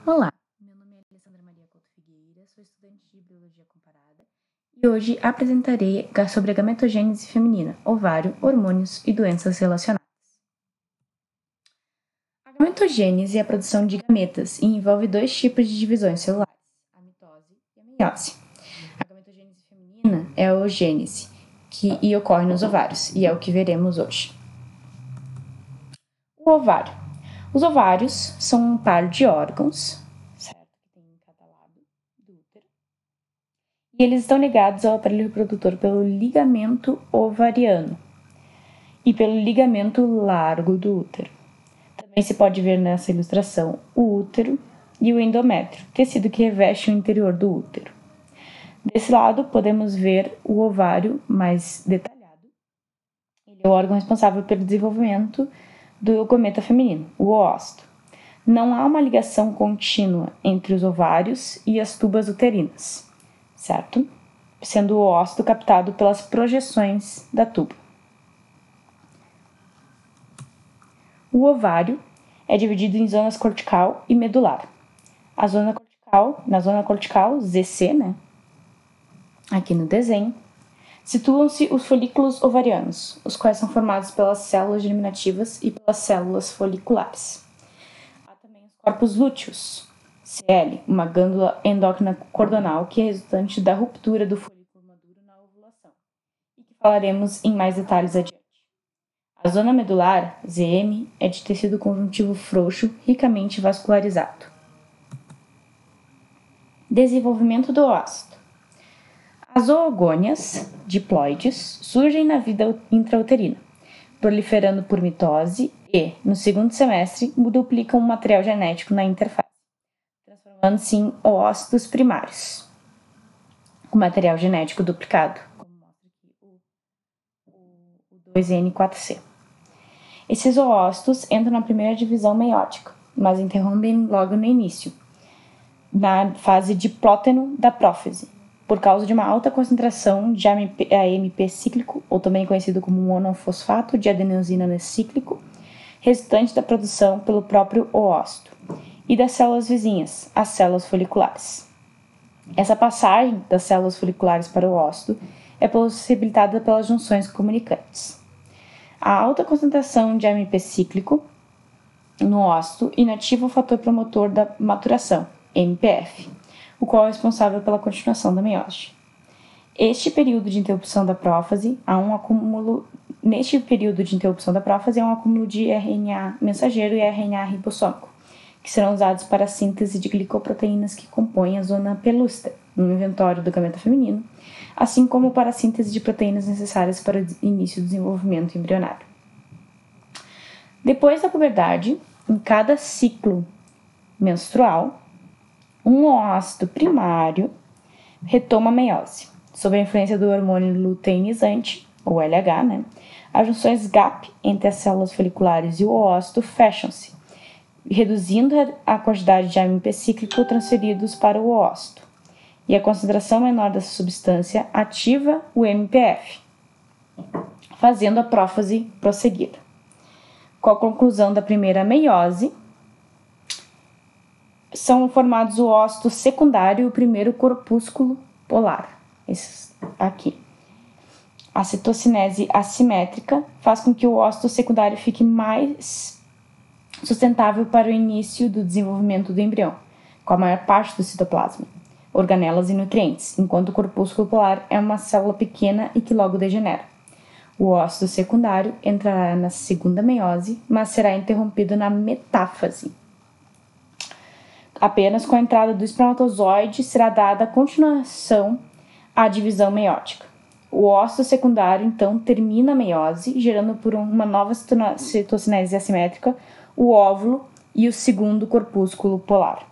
Olá, meu nome é Alessandra Maria Couto Figueira, sou estudante de Biologia Comparada e hoje apresentarei sobre a gametogênese feminina, ovário, hormônios e doenças relacionadas. A gametogênese é a produção de gametas e envolve dois tipos de divisões celulares, a mitose e a meiose. A gametogênese feminina é a oogênese, que ocorre nos ovários, e é o que veremos hoje. O ovário. Os ovários são um par de órgãos, certo? Que tem em cada lado do útero. E eles estão ligados ao aparelho reprodutor pelo ligamento ovariano e pelo ligamento largo do útero. Também se pode ver nessa ilustração o útero e o endométrio, tecido que reveste o interior do útero. Desse lado, podemos ver o ovário mais detalhado. Ele é o órgão responsável pelo desenvolvimento do gameta feminino, o oócito. Não há uma ligação contínua entre os ovários e as tubas uterinas, certo? Sendo o oócito captado pelas projeções da tuba. O ovário é dividido em zonas cortical e medular. Na zona cortical, ZC, aqui no desenho, situam-se os folículos ovarianos, os quais são formados pelas células germinativas e pelas células foliculares. Há também os corpos lúteos, CL, uma glândula endócrina cordonal que é resultante da ruptura do folículo maduro na ovulação, e que falaremos em mais detalhes adiante. A zona medular, ZM, é de tecido conjuntivo frouxo, ricamente vascularizado. Desenvolvimento do oócito. As oogônias, diploides, surgem na vida intrauterina, proliferando por mitose e, no segundo semestre, duplicam o material genético na interface, transformando-se em oócitos primários, com material genético duplicado, como mostra aqui o 2N4C. Esses oócitos entram na primeira divisão meiótica, mas interrompem logo no início, na fase diplóteno da prófise, por causa de uma alta concentração de AMP cíclico, ou também conhecido como monofosfato de adenosina cíclico, resultante da produção pelo próprio oócito, e das células vizinhas, as células foliculares. Essa passagem das células foliculares para o oócito é possibilitada pelas junções comunicantes. A alta concentração de AMP cíclico no oócito inativa o fator promotor da maturação, MPF, o qual é responsável pela continuação da meiose. Neste período de interrupção da prófase, há um acúmulo de RNA mensageiro e RNA ribossômico, que serão usados para a síntese de glicoproteínas que compõem a zona pelúcida, no inventório do gameta feminino, assim como para a síntese de proteínas necessárias para o início do desenvolvimento embrionário. Depois da puberdade, em cada ciclo menstrual, um oócito primário retoma a meiose. Sob a influência do hormônio luteinizante, ou LH, as junções GAP entre as células foliculares e o oócito fecham-se, reduzindo a quantidade de AMP cíclico transferidos para o oócito. E a concentração menor dessa substância ativa o MPF, fazendo a prófase prosseguir. Com a conclusão da primeira meiose, são formados o oócito secundário e o primeiro corpúsculo polar. Esses aqui. A citocinese assimétrica faz com que o oócito secundário fique mais sustentável para o início do desenvolvimento do embrião, com a maior parte do citoplasma, organelas e nutrientes, enquanto o corpúsculo polar é uma célula pequena e que logo degenera. O oócito secundário entrará na segunda meiose, mas será interrompido na metáfase. Apenas com a entrada do espermatozoide será dada continuação à divisão meiótica. O oócito secundário, então, termina a meiose, gerando por uma nova citocinese assimétrica o óvulo e o segundo corpúsculo polar.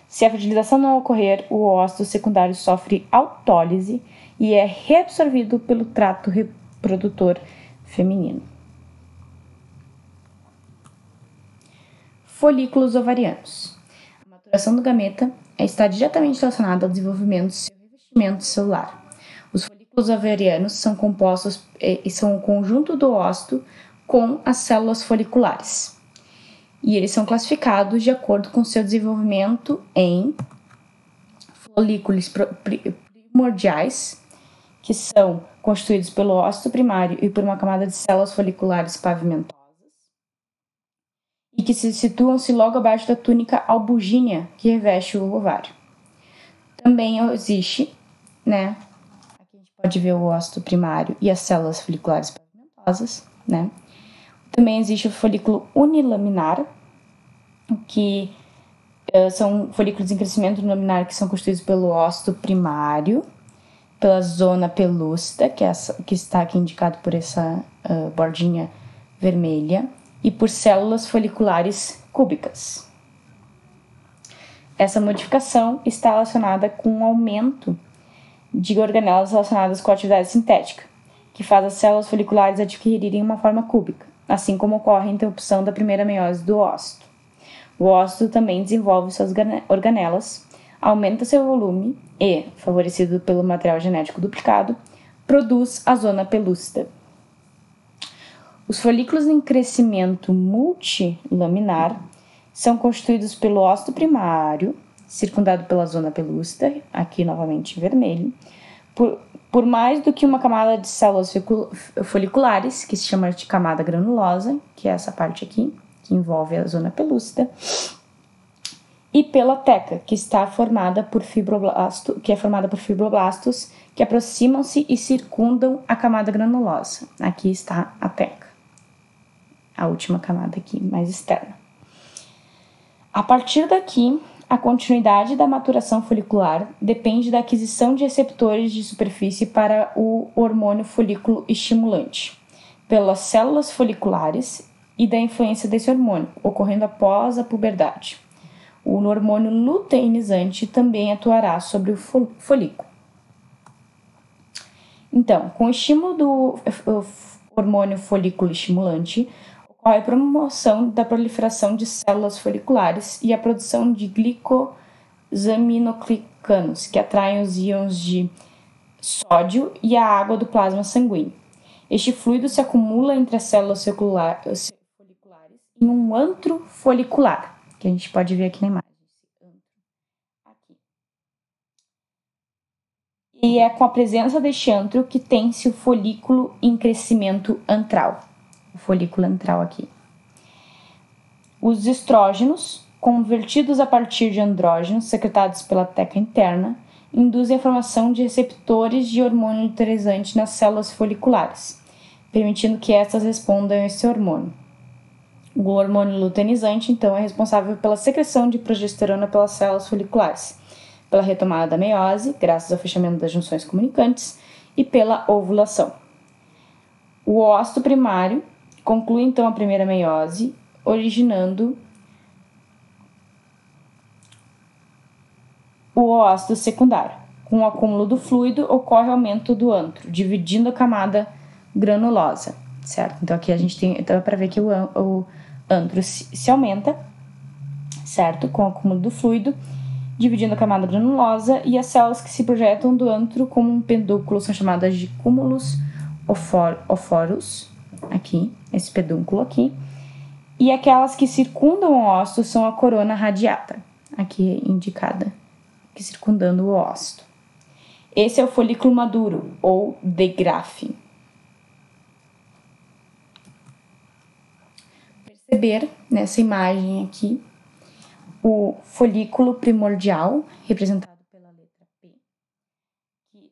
Se a fertilização não ocorrer, o oócito secundário sofre autólise e é reabsorvido pelo trato reprodutor feminino. Folículos ovarianos. A maturação do gameta está diretamente relacionada ao desenvolvimento do seu revestimento celular. Os folículos ovarianos são compostos e são um conjunto do oócito com as células foliculares. e eles são classificados de acordo com seu desenvolvimento em folículos primordiais, que são constituídos pelo ósito primário e por uma camada de células foliculares pavimentosas, e que se situam-se logo abaixo da túnica albugínea que reveste o ovário. Também existe, né? Aqui a gente pode ver o ósito primário e as células foliculares pavimentosas, né? Também existe o folículo unilaminar, que são folículos em crescimento laminar que são constituídos pelo ósito primário, pela zona pelúcida, que está aqui indicado por essa bordinha vermelha, e por células foliculares cúbicas. Essa modificação está relacionada com o aumento de organelas relacionadas com a atividade sintética, que faz as células foliculares adquirirem uma forma cúbica, assim como ocorre a interrupção da primeira meiose do ósito. O ósito também desenvolve suas organelas, aumenta seu volume e, favorecido pelo material genético duplicado, produz a zona pelúcida. Os folículos em crescimento multilaminar são constituídos pelo ósito primário, circundado pela zona pelúcida, aqui novamente em vermelho, por mais do que uma camada de células foliculares, que se chama de camada granulosa, que é essa parte aqui, que envolve a zona pelúcida, e pela teca, que é formada por fibroblastos que aproximam-se e circundam a camada granulosa. Aqui está a teca, a última camada aqui, mais externa. A partir daqui, a continuidade da maturação folicular depende da aquisição de receptores de superfície para o hormônio folículo estimulante, pelas células foliculares e da influência desse hormônio, ocorrendo após a puberdade. O hormônio luteinizante também atuará sobre o folículo. Então, com o estímulo do hormônio folículo estimulante, ocorre a promoção da proliferação de células foliculares e a produção de glicosaminoglicanos, que atraem os íons de sódio e a água do plasma sanguíneo. Este fluido se acumula entre as células foliculares em um antro folicular, que a gente pode ver aqui na imagem. Aqui. E é com a presença deste antro que tem-se o folículo em crescimento antral. O folículo antral aqui. Os estrógenos, convertidos a partir de andrógenos secretados pela teca interna, induzem a formação de receptores de hormônio luteinizante nas células foliculares, permitindo que estas respondam a esse hormônio. O hormônio luteinizante, então, é responsável pela secreção de progesterona pelas células foliculares, pela retomada da meiose, graças ao fechamento das junções comunicantes, e pela ovulação. O ósito primário conclui, então, a primeira meiose, originando o ósito secundário. Com o acúmulo do fluido, ocorre o aumento do antro, dividindo a camada granulosa, certo? Então, aqui a gente tem, então, para ver que o antro se aumenta, certo? Com o acúmulo do fluido, dividindo a camada granulosa, e as células que se projetam do antro como um pedúnculo são chamadas de cúmulos óforos, aqui, esse pedúnculo aqui, e aquelas que circundam o ósito são a corona radiata, aqui indicada, aqui circundando o ósito. Esse é o folículo maduro, ou degrafe. Perceber nessa imagem aqui o folículo primordial, representado pela letra P, que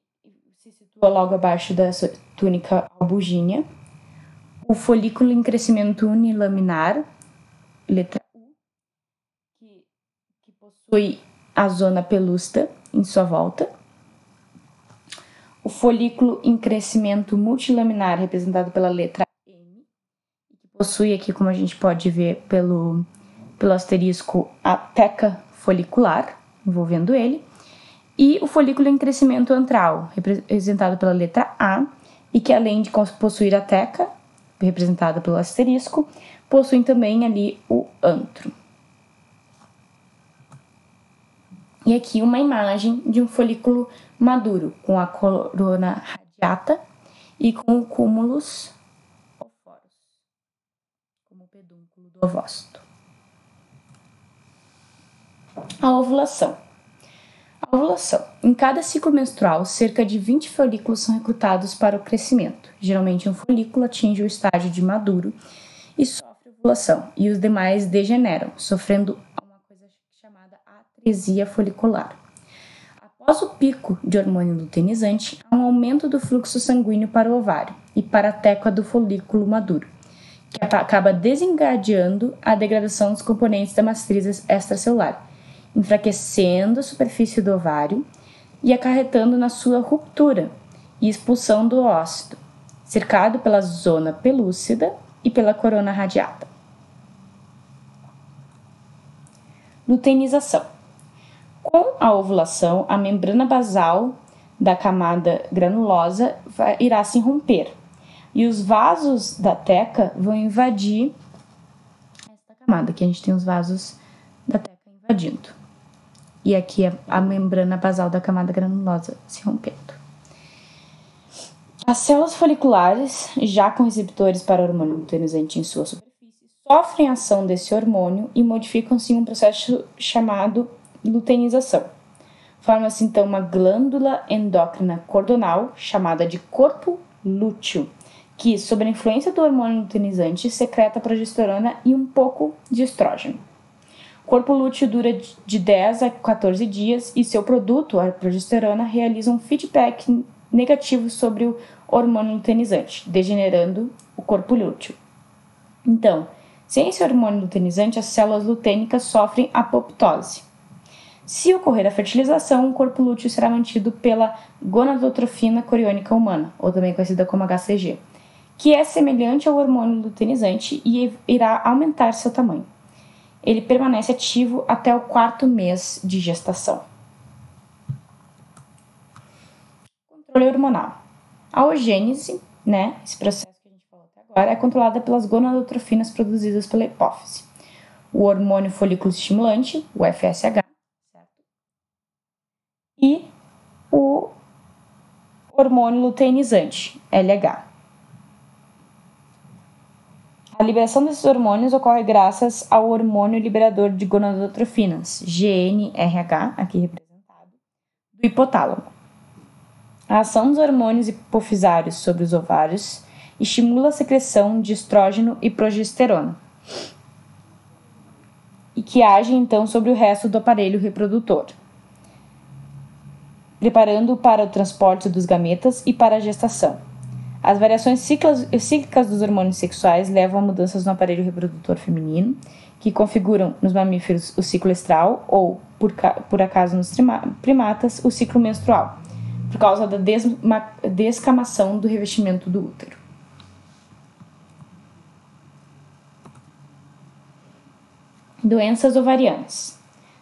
se situa logo abaixo da túnica albugínea. O folículo em crescimento unilaminar, letra U, que possui a zona pelúcida em sua volta. O folículo em crescimento multilaminar, representado pela letra M, que possui aqui, como a gente pode ver pelo asterisco, a teca folicular, envolvendo ele. E o folículo em crescimento antral, representado pela letra A, e que além de possuir a teca, representada pelo asterisco, possuem também ali o antro. E aqui uma imagem de um folículo maduro, com a corona radiata e com o cúmulos óforos, como o pedúnculo do ovócito. A ovulação. A ovulação. Em cada ciclo menstrual, cerca de 20 folículos são recrutados para o crescimento. Geralmente, um folículo atinge o estágio de maduro e sofre ovulação, e os demais degeneram, sofrendo uma coisa chamada atresia folicular. Após o pico de hormônio luteinizante, há um aumento do fluxo sanguíneo para o ovário e para a tecla do folículo maduro, que acaba desencadeando a degradação dos componentes da matriz extracelular, enfraquecendo a superfície do ovário e acarretando na sua ruptura e expulsão do ócito, cercado pela zona pelúcida e pela corona radiata. Luteinização. Com a ovulação, a membrana basal da camada granulosa irá se romper e os vasos da teca vão invadir esta camada. Aqui a gente tem os vasos da teca invadindo. E aqui é a membrana basal da camada granulosa se rompendo. As células foliculares, já com receptores para o hormônio luteinizante em sua superfície, sofrem a ação desse hormônio e modificam-se em um processo chamado luteinização. Forma-se então uma glândula endócrina cordonal, chamada de corpo lúteo, que, sob a influência do hormônio luteinizante, secreta progesterona e um pouco de estrógeno. O corpo lúteo dura de 10 a 14 dias e seu produto, a progesterona, realiza um feedback negativo sobre o hormônio luteinizante, degenerando o corpo lúteo. Então, sem esse hormônio luteinizante, as células lutênicas sofrem apoptose. Se ocorrer a fertilização, o corpo lúteo será mantido pela gonadotrofina coriônica humana, ou também conhecida como HCG, que é semelhante ao hormônio luteinizante e irá aumentar seu tamanho. Ele permanece ativo até o 4º mês de gestação. Controle hormonal. A oogênese, esse processo que a gente falou até agora, é controlada pelas gonadotrofinas produzidas pela hipófise. O hormônio folículo estimulante, o FSH, e o hormônio luteinizante, LH. A liberação desses hormônios ocorre graças ao hormônio liberador de gonadotrofinas, GnRH, aqui representado, do hipotálamo. A ação dos hormônios hipofisários sobre os ovários estimula a secreção de estrógeno e progesterona, e que agem então sobre o resto do aparelho reprodutor, preparando-o para o transporte dos gametas e para a gestação. As variações cíclicas dos hormônios sexuais levam a mudanças no aparelho reprodutor feminino, que configuram nos mamíferos o ciclo estral ou, por acaso nos primatas, o ciclo menstrual, por causa da descamação do revestimento do útero. Doenças ovarianas.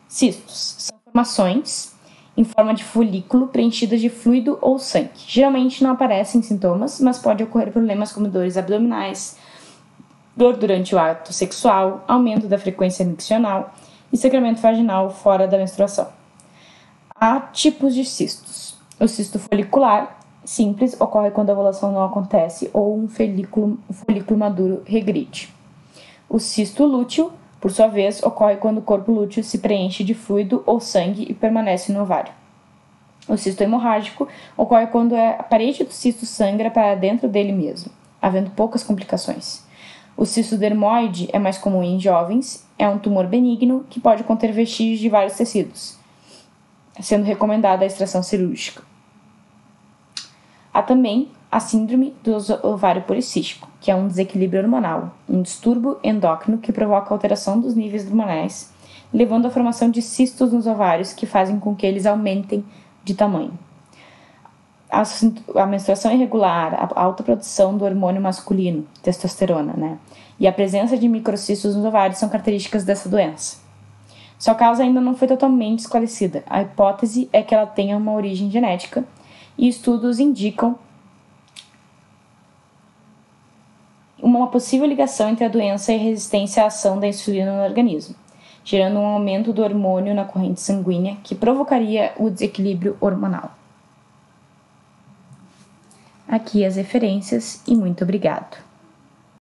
Cistos são formações em forma de folículo preenchidas de fluido ou sangue. Geralmente não aparecem sintomas, mas pode ocorrer problemas como dores abdominais, dor durante o ato sexual, aumento da frequência miccional e sangramento vaginal fora da menstruação. Há tipos de cistos. O cisto folicular simples ocorre quando a ovulação não acontece ou um folículo maduro regride. O cisto lúteo, por sua vez, ocorre quando o corpo lúteo se preenche de fluido ou sangue e permanece no ovário. O cisto hemorrágico ocorre quando a parede do cisto sangra para dentro dele mesmo, havendo poucas complicações. O cisto dermoide é mais comum em jovens, é um tumor benigno que pode conter vestígios de vários tecidos, sendo recomendada a extração cirúrgica. Há também a síndrome do ovário policístico, que é um desequilíbrio hormonal, um distúrbio endócrino que provoca alteração dos níveis hormonais, levando à formação de cistos nos ovários que fazem com que eles aumentem de tamanho. A menstruação irregular, a alta produção do hormônio masculino, testosterona, e a presença de microcistos nos ovários são características dessa doença. Sua causa ainda não foi totalmente esclarecida. A hipótese é que ela tenha uma origem genética e estudos indicam uma possível ligação entre a doença e a resistência à ação da insulina no organismo, gerando um aumento do hormônio na corrente sanguínea que provocaria o desequilíbrio hormonal. Aqui as referências e muito obrigado.